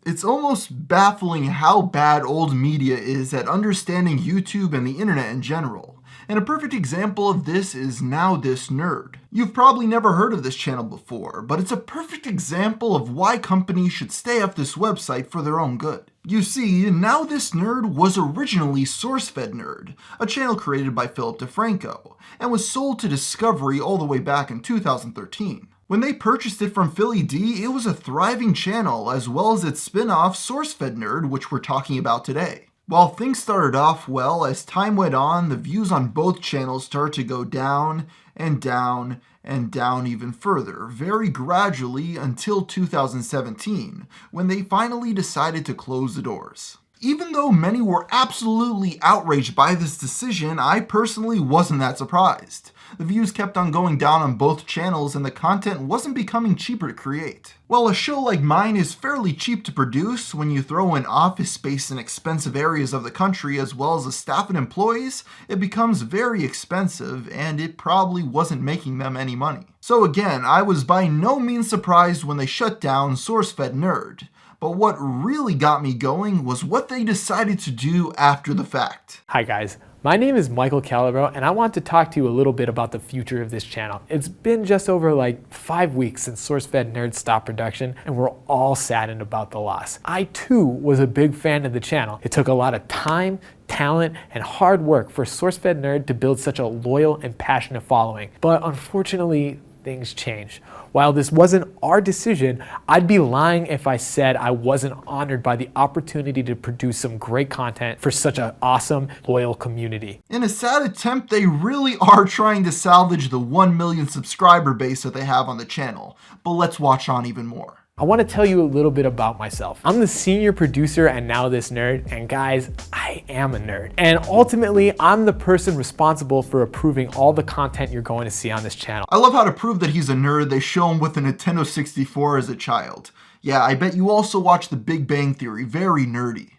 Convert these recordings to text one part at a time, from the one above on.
It's almost baffling how bad old media is at understanding YouTube and the internet in general. And a perfect example of this is NowThis Nerd. You've probably never heard of this channel before, but it's a perfect example of why companies should stay off this website for their own good. You see, NowThis Nerd was originally SourceFed Nerd, a channel created by Philip DeFranco, and was sold to Discovery all the way back in 2013. When they purchased it from Philly D, it was a thriving channel, as well as its spin-off SourceFed Nerd, which we're talking about today. While things started off well, as time went on, the views on both channels started to go down and down and down even further, very gradually until 2017, when they finally decided to close the doors. Even though many were absolutely outraged by this decision, I personally wasn't that surprised. The views kept on going down on both channels and the content wasn't becoming cheaper to create. While a show like mine is fairly cheap to produce, when you throw in office space in expensive areas of the country as well as the staff and employees, it becomes very expensive and it probably wasn't making them any money. So again, I was by no means surprised when they shut down SourceFed Nerd. But what really got me going was what they decided to do after the fact. Hi guys, my name is Michael Calabro and I want to talk to you a little bit about the future of this channel. It's been just over like 5 weeks since SourceFed Nerd stopped production and we're all saddened about the loss. I too was a big fan of the channel. It took a lot of time, talent, and hard work for SourceFed Nerd to build such a loyal and passionate following. But unfortunately, things change. While this wasn't our decision, I'd be lying if I said I wasn't honored by the opportunity to produce some great content for such an awesome, loyal community. In a sad attempt, they really are trying to salvage the 1 million subscriber base that they have on the channel. But let's watch on even more. I want to tell you a little bit about myself. I'm the senior producer at NowThis Nerd, and guys, I am a nerd. And ultimately, I'm the person responsible for approving all the content you're going to see on this channel. I love how to prove that he's a nerd, they show him with a Nintendo 64 as a child. Yeah, I bet you also watch The Big Bang Theory, very nerdy.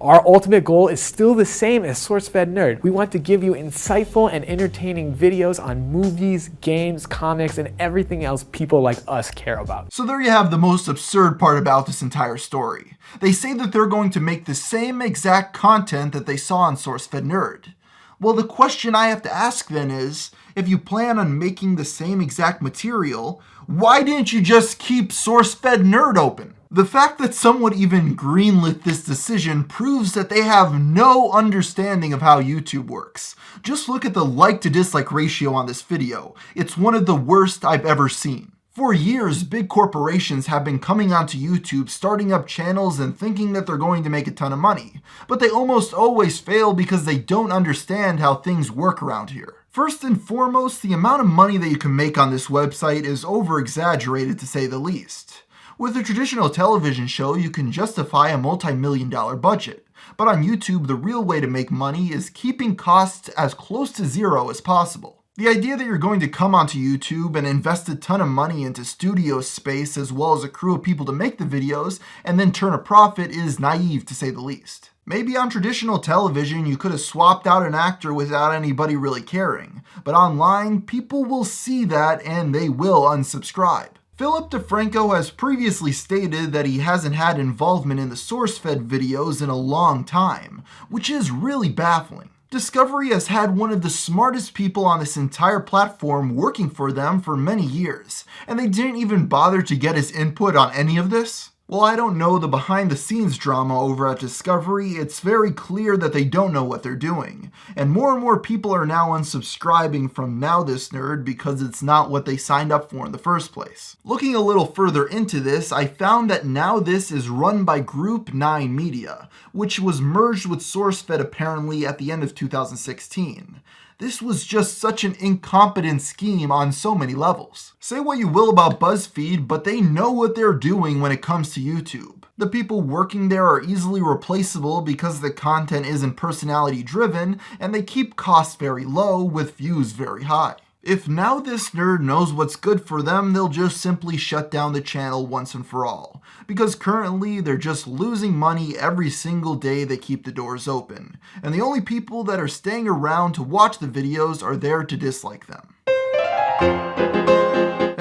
Our ultimate goal is still the same as SourceFed Nerd. We want to give you insightful and entertaining videos on movies, games, comics, and everything else people like us care about. So there you have the most absurd part about this entire story. They say that they're going to make the same exact content that they saw on SourceFed Nerd. Well, the question I have to ask then is, if you plan on making the same exact material, why didn't you just keep SourceFed Nerd open? The fact that someone even greenlit this decision proves that they have no understanding of how YouTube works. Just look at the like to dislike ratio on this video. It's one of the worst I've ever seen. For years, big corporations have been coming onto YouTube, starting up channels and thinking that they're going to make a ton of money. But they almost always fail because they don't understand how things work around here. First and foremost, the amount of money that you can make on this website is over-exaggerated to say the least. With a traditional television show, you can justify a multi-million-dollar budget. But on YouTube, the real way to make money is keeping costs as close to zero as possible. The idea that you're going to come onto YouTube and invest a ton of money into studio space as well as a crew of people to make the videos and then turn a profit is naive to say the least. Maybe on traditional television you could have swapped out an actor without anybody really caring, but online people will see that and they will unsubscribe. Philip DeFranco has previously stated that he hasn't had involvement in the SourceFed videos in a long time, which is really baffling. Discovery has had one of the smartest people on this entire platform working for them for many years, and they didn't even bother to get his input on any of this? Well, I don't know the behind-the-scenes drama over at Discovery. It's very clear that they don't know what they're doing. And more people are now unsubscribing from NowThis Nerd because it's not what they signed up for in the first place. Looking a little further into this, I found that NowThis is run by Group 9 Media, which was merged with SourceFed apparently at the end of 2016. This was just such an incompetent scheme on so many levels. Say what you will about BuzzFeed, but they know what they're doing when it comes to YouTube. The people working there are easily replaceable because the content isn't personality driven, and they keep costs very low with views very high. If NowThis Nerd knows what's good for them, they'll just simply shut down the channel once and for all. Because currently, they're just losing money every single day they keep the doors open. And the only people that are staying around to watch the videos are there to dislike them.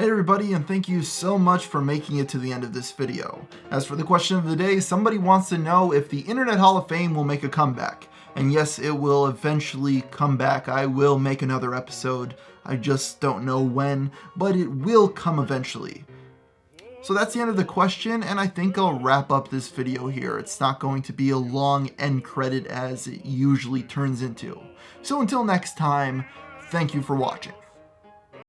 Hey everybody. everybody, and thank you so much for making it to the end of this video. As for the question of the day, somebody wants to know if the Internet Hall of Fame will make a comeback. And yes, it will eventually come back. I will make another episode. I just don't know when, but it will come eventually. So that's the end of the question, and I think I'll wrap up this video here. It's not going to be a long end credit as it usually turns into. So until next time, thank you for watching.